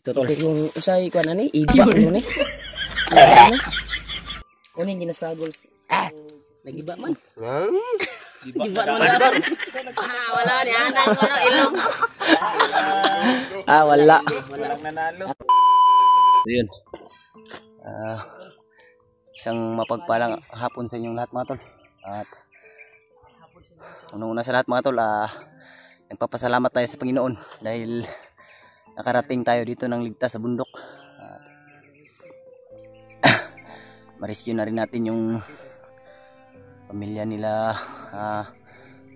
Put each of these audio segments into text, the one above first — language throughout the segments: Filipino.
Totoo. Kung usay ko na ni, iba mo ni. Kunin ginasagol. Nagiba man. Giba naman dapat. Wala ni anak ko no ilong. Wala. Walang nanalo. So yun. Isang mapagpalang hapon sa inyong lahat mga tol. At unang-una sa lahat mga tol, nagpapasalamat tayo sa Panginoon dahil nakarating tayo dito ng ligtas sa bundok. Ma-rescue na rin natin yung pamilya nila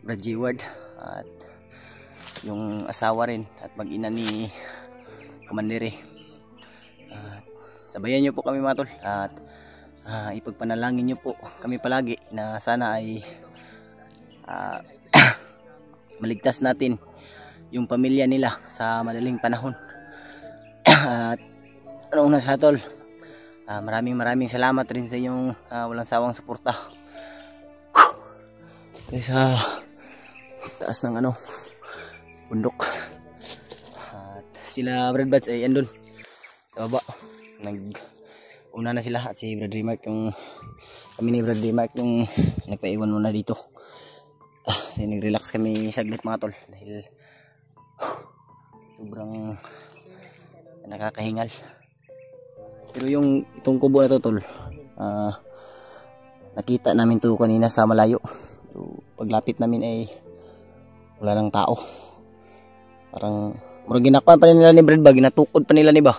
Brad Jeward at yung asawa rin at mag-ina ni Comandere. Sabayan nyo po kami mga tol at ipagpanalangin nyo po kami palagi na sana ay maligtas natin yung pamilya nila sa madaling panahon. At una sa tol, maraming salamat rin sa inyong walang sawang suporta sa taas ng bundok. At sila Brad Bats ay andun sa baba, una na sila at si Brad Remark kami ni Brad Remark yung nagpaiwan muna dito. Nag-relax kami saglit mga tol dahil sobrang nakakahingal. Pero itong kubo na to tol, nakita namin to kanina sa malayo. So, paglapit namin ay wala nang tao. Parang ginakpan pa nila ni Brad ba, ginatukod pa nila ni ba?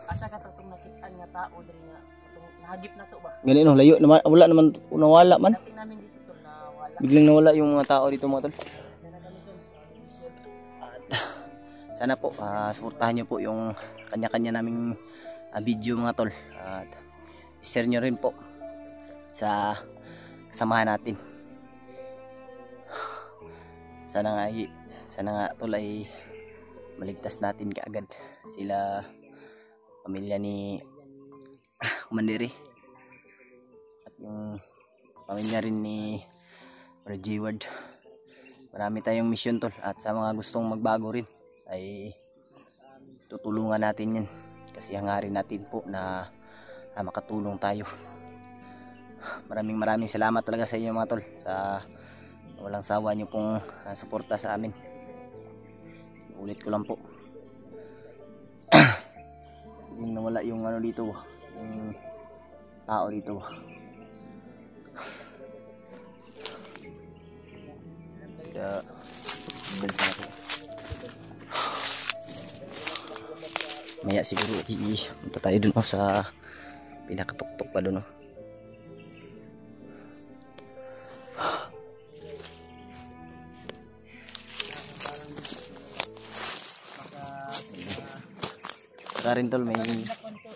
Asa ka itong nakita nga tao diri nga nahagip na to ba? Ganun layo naman, wala naman, nawala man. Namin dito tol na wala. Biglang nawala yung mga tao dito mga tol. Sana po suportahan nyo po yung kanya-kanya naming video mga tol at share nyo rin po sa kasamahan natin. Sana nga tol ay maligtas natin kaagad sila pamilya ni Comandere at yung pamilya rin ni Brad Jeward. Marami tayong mission tol at sa mga gustong magbago rin ay tutulungan natin yan kasi hangarin natin po na makatulong tayo. Maraming salamat talaga sa inyo mga tol sa walang sawa nyo pong suporta sa amin. Ulit ko lang po yung nawala yung dito, yung tao dito. Sila maya siguro punta tayo dun sa pinakatuktok pa dun Saka rin tol, may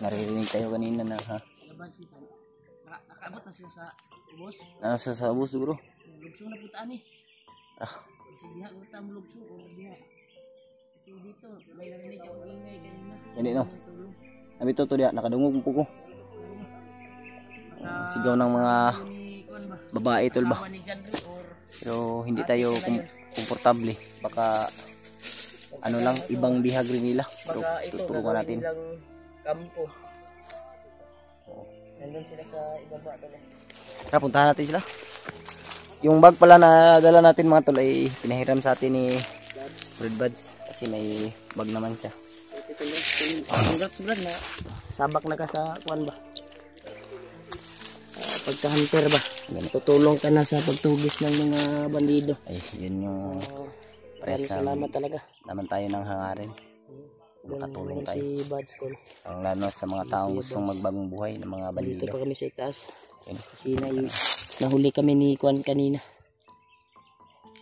naririnig tayo kanina na Nakaabot na sila sa ubos. Sa ubos siguro. Lugsong na putaan eh. Kasi diha ko ta mo lugsong o diha. Kasi dito may narinig ako ingay kanina. Yan no. Abi to diha nakadungog po ko. Sigaw ng mga babae tol ba. Pero hindi tayo komportable. Baka lang ibang bihag rin nila. Baka ito tutulungan natin. Kampo. Nandun sila sa ibaba tol. Tara, puntahan natin sila. Yung bag pala na dala natin mga tol ay pinahiram sa atin ni Brad Buds kasi may bag naman siya. Congrats Brad na sabak na ka sa kuan ba? Pagka-hunter ba? Tutulong ka na sa pagtugis ng mga bandido. Ay, yun yung maraming salamat talaga. Naman tayo ng hangarin. Makatulong tayo. Si Buds tol. Ang lalo sa mga taong gustong magbagong buhay ng mga bandido. Dito pa kami sa itaas. Kasi nahuli kami ni Kwan kanina.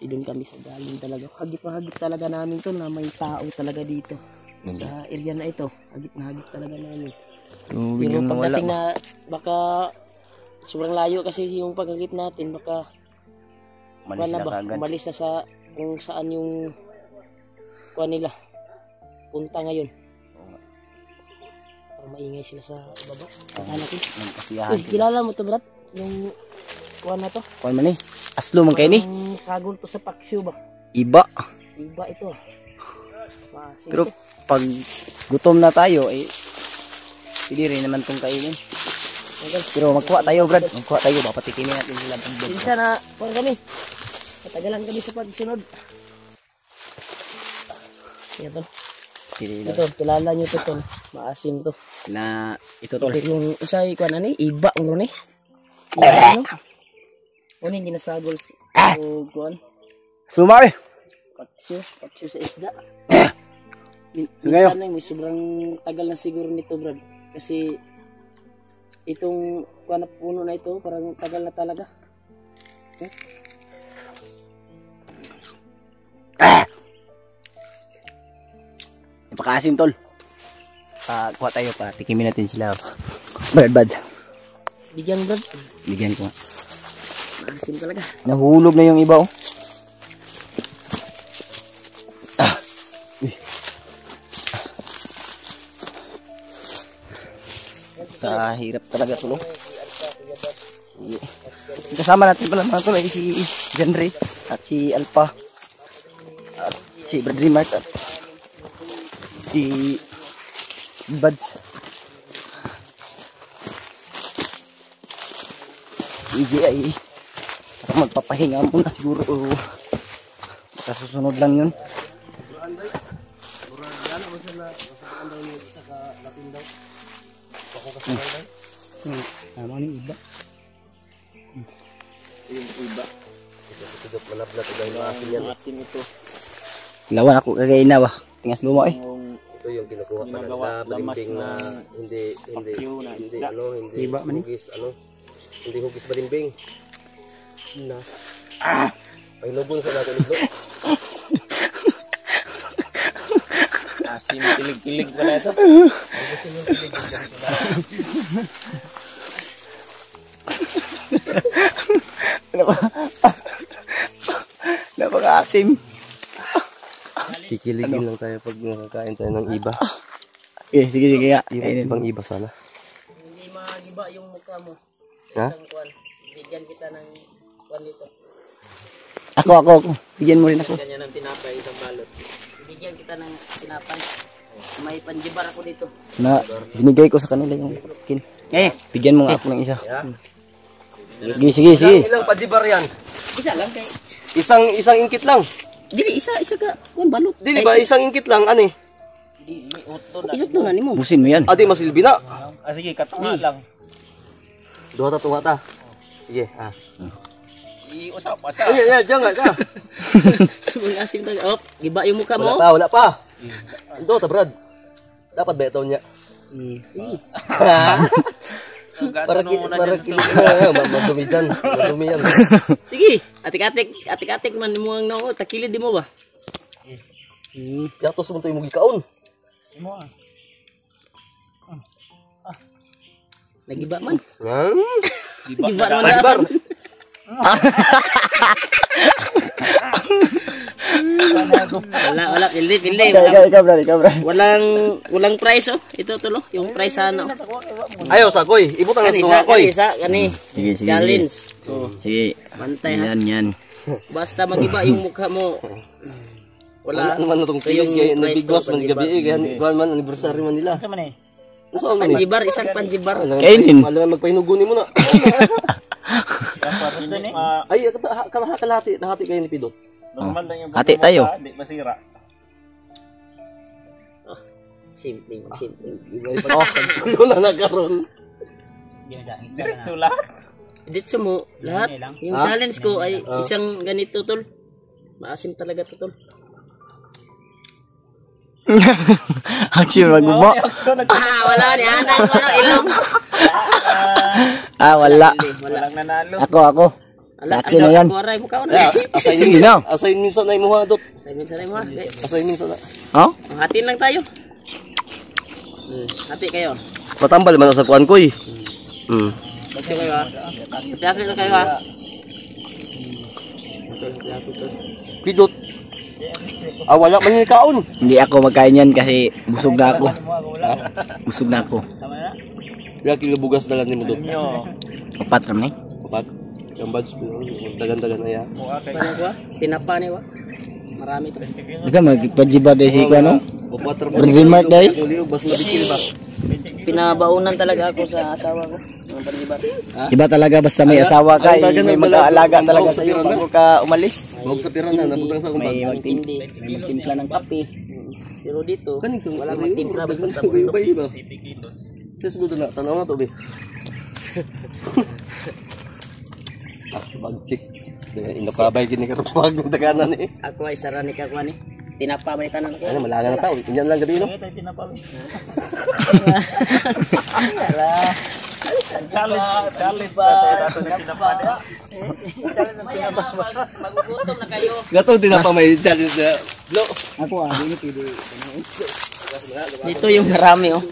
Doon kami sa galing talaga. Hagip talaga namin to na may tao talaga dito. Sa area na ito. Hagip talaga namin. Pero pagdating na baka sobrang layo kasi yung paghagip natin baka umalis na sa kung saan yung kuha nila punta ngayon. Parang maingay sila sa baba. Uy, kilala mo to Brad? Yung kuha na to? Kuha man Aslo man kayo ni? Sagol to sa paksiw ba? Iba ito Maasim Pero to. pag gutom na tayo, eh, pwede rin naman itong kainin. Pero magkuha tayo, Brad. Magkuha tayo, papatikimin natin sila. Minsan na, parang kami. Matagalan kami sa pagsunod. Ito. Ito, kilala nyo to, tol. Maasim to. Na ito tol. Yung usay ko na ni, iba ang ron eh. Iba no? Ano yung ginasagol si kuan? Sumari! Paksyo sa isda. Minsan na may sobrang tagal na siguro nito, Brad. Kasi itong kuan na puno na ito, parang tagal na talaga. Napakaasim tol. Kuha tayo pa. Tikimin natin sila. Brad. Bigyan, Brad. Bigyan ko nga. Maasim talaga. Nahulog na yung iba oh. Kahirap talaga tulo. Kasama natin pala mga tol ay si Jenry at si Alpha at si Bradley Mart at si Buds. Si EJ ay magpapahinga muna siguro o kasusunod lang yun. Tama ni iba. Yung iba. Ito malablat ang maasim yan. Maasim ito. Lawan ako kagaina ba? Tingas mo eh. Ito yung kinukuha pa nila balimbing na hindi hugis hindi hugis balimbing. Na. Ay lubon sa natin ito. Asim kilig-kilig pala ito. Napaka-asim. Kikiligin lang tayo pag nakakain tayo ng iba. Okay, sige nga. Ibang iba sana. Hindi magiba yung mukha mo. Ha? Isang kuwan. Bigyan kita ng kuwan dito. Ako. Bigyan mo rin ako. Ganyan ng tinapay, isang balot. Bigyan kita ng tinapay. May panjibar ako dito. Na binigay ko sa kanila yung kin. Bigyan mo nga ako ng isa. Sige. Ilang pajibar yan? Isa lang kay. Isang ingkit lang. Dili isa ka kuwan balot. Dili ba isang ingkit lang ani? Isa to na nimo. Busin mo yan. Adi masilbi na. Sige, katunga lang. Duha ta tunga ta. Sige, Iusap asa. Ay, jangan ka. Subang asim talaga. Oh, giba yung mukha mo. Wala pa. Ando ta, Brad. Dapat ba ito niya? Sige. Para kilig madumi dyan. Madumi yan. Sige, atik-atik man mo ang noo, takilid di mo ba? Yatos mo ito yung mugikaon. Nagiba man. Yan. Giba man. Pajibar. Wala, pildi. Ikaw, Brad. Walang price oh. Ito tulo, yung price ano. Ayaw sa koy. Ibutang na sa koy. Kani. Sige. Challenge. Oh, Sige. bantay ha. Yan. Basta magiba yung mukha mo. Wala naman na itong tilig. Nagbigwas man gabi. Kaya man anniversary man nila. Saan man eh? Panjibar, isang panjibar. Kainin. Alam magpahinugunin mo na. Ay, kalahati kayo ni Pidot. Hati tayo. Simple. Tulo na nagkaroon. Dito mo, lahat. Yung challenge ko ay isang ganito tol. Maasim talaga to tol. Actually, magbubo. Wala ni anak ko no ilong. Wala. Walang nanalo. Ako. Sa akin na yan. Waray mo ka Sige na. Assign minsan na imuha, Dot. mo. Assign minsan na. Oh? Hatiin lang tayo. Hati kayo. Matambal man sa kuan ko eh. Hati kayo ha. Hati na kayo ha. Pidot. Wala man yung kaon. Hindi ako magkain yan kasi busog na ako. Kaya kilabugas na lang ni mo, Dot. Upat ram ni. Upat. Yung buds, dagan-dagan na yan. Paano ko ha? Tinapa niyo ha? marami to. Ika magpajiba day si ano? O 4 Branding Mark day. Bas mabikil ba? Pinabaunan talaga ako sa asawa ko. Mga panlibar. Iba talaga basta may asawa ka, ang taga may ng mag-aalaga ang talaga bawang sa iyo sa bago ka umalis. Huwag sa pirana, nabugang sa kumpag. May magtimpla ng kape. Pero dito, wala Kaning magtimpla basta sa bundok. iba. Just go na, tanaw na to be. Bagsik. Inokabay gini ka pag daganan eh. Ako ay sarani ka kuan ni. Tinapa may tanan ko. Ano malangan na tao, inyan lang gabi no. Magugutom na kayo. Gato din pa may challenge na. Lo. Ako hindi pwede. Dito yung marami oh.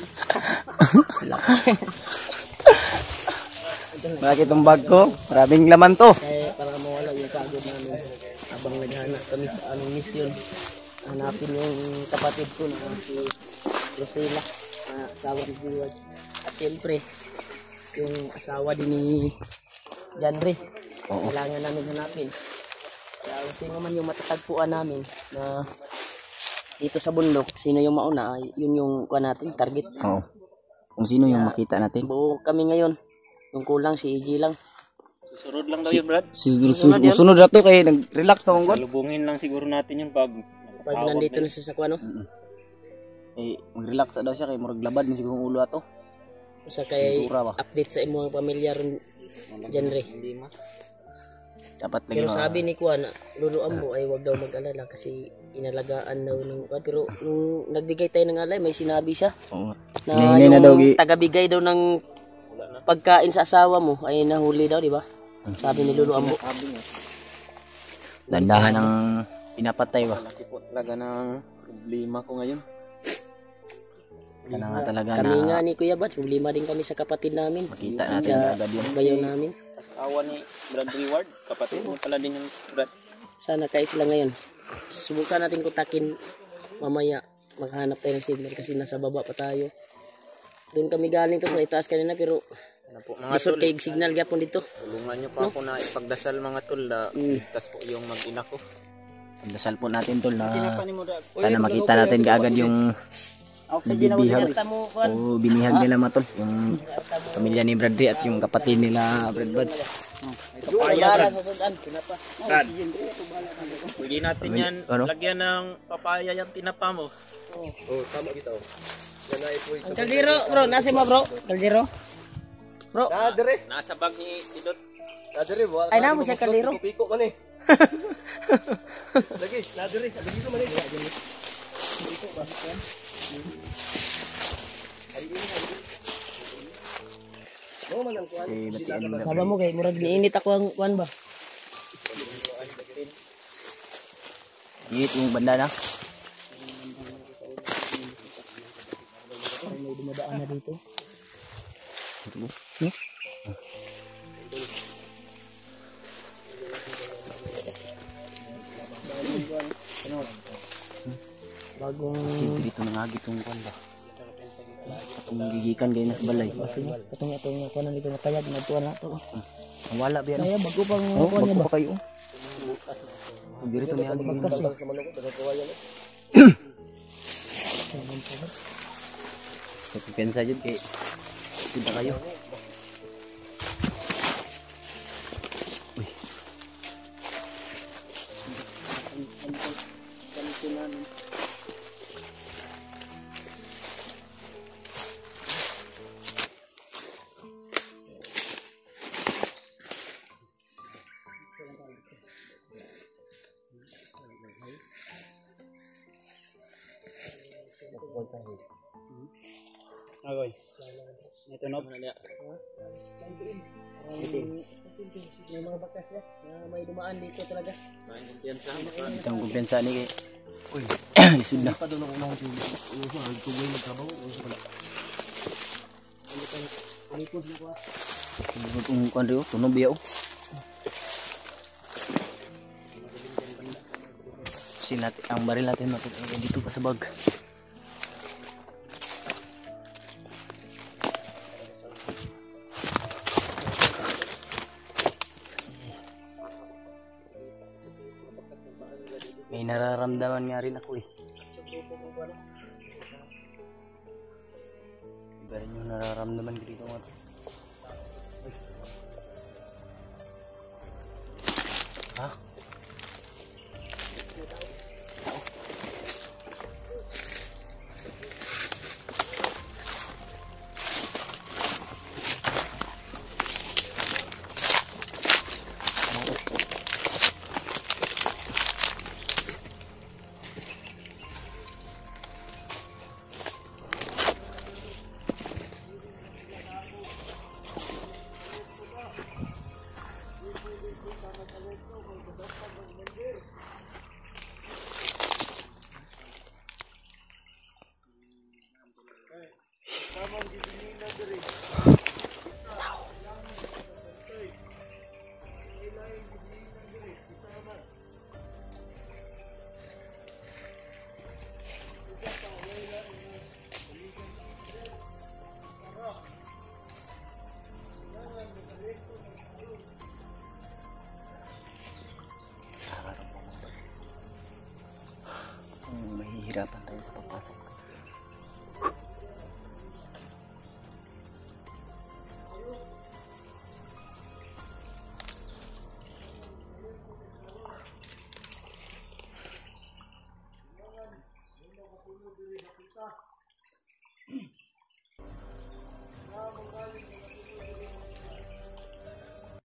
Bakit itong bag ko? Maraming laman to. Kaya para mawala yung pagod namin habang naghanap kami sa anong mission. Hanapin yung kapatid ko na si Rosela, asawa ni Buwad. At siyempre, yung asawa din ni Janre. Kailangan namin hanapin. Kaya sino man yung matatagpuan namin na dito sa bundok, sino yung mauna, yun yung kuha natin, target. Oo. Kung sino yung makita natin. Buo kami ngayon. Yung kulang si EJ lang. Susunod lang daw yun, Brad. Sunod na to kay nag-relax to mong Salubungin lang siguro natin yun pag Nandito na siya sa kuha, no? Eh, mag-relax daw siya kay murag labad ni siguro ulo ato. Sa kay Sigura ba? update sa imong pamilya ron Janre. Dapat lagi Pero mga- sabi ni Kuan, luluan mo ay wag daw mag-alala kasi inalagaan daw ng Kuan. Pero nung nagbigay tayo ng alay, may sinabi siya Oo. na Hinahinay yung na daw, tagabigay daw ng pagkain sa asawa mo ay nahuli daw, di ba? Sabi ni Lulu Ambo. Dandahan ang pinapatay ba? Malaki po talaga ng problema ko ngayon. Sana nga talaga Kami nga na ni Kuya Bats, problema din kami sa kapatid namin. makita Sa natin agad yun. bayaw namin. Asawa ni Brad Reward, kapatid mo pala din yung Brad. Sana kayo sila ngayon. Subukan natin kontakin mamaya. Maghanap tayo ng signal kasi nasa baba pa tayo. Doon kami galing to sa itaas kanina pero Ano po, mga isot tol, kay signal gyapon dito. tulungan nyo pa ako na ipagdasal mga tol na ligtas po yung mag-ina ko. Dasal po natin tol na mo, Brad. sana makita natin kaagad yung Oxygen ako Bibihag. dinata mo Kuan. o binihag nila matol. Yung pamilya ni Bradley at yung kapatid nila Brad Buds. Para sa sudan, kinapa. Brad, pwede natin yan Ano? lagyan ng papaya yung tinapa mo. Oh, tama kita oh. Yan ay po. Ang kaldero, bro, nasa mo bro? Kaldero? Bro, Dire. Nasa bag ni Tidot. Dire bo. ay na mo siya kaldero. Piko man eh. Lagi, dire. Lagi ko man eh. Si batiin nila. Saba mo kay murag niinit ako ang kuan ba? Hit yung banda na. May dumadaan na dito. Bagong Kasi dito nangagit yung kwan ba. Itong gigikan kayo na sa balay. sige, katong kuan na dito matayag na tuwa na to. Ang wala ba yan? Kaya bago pang Oh, kuan niya bago ba? pa kayo. Kung dito may aging Magkas ba? Sa pipensa dyan kay sida kayo. Uy. Agoy. Ito no. May mga bakas ya, na may dumaan dito talaga. Ito ang kumpensa ni kay. Uy, lisod na. Kung kwan rin, tunog biya Kasi natin, ang baril natin matutunan dito pa sa bag. May nararamdaman nga rin ako eh. Iba rin yung nararamdaman ko dito mga tol. Ha? Mahihirapan tayo sa papasok. Kita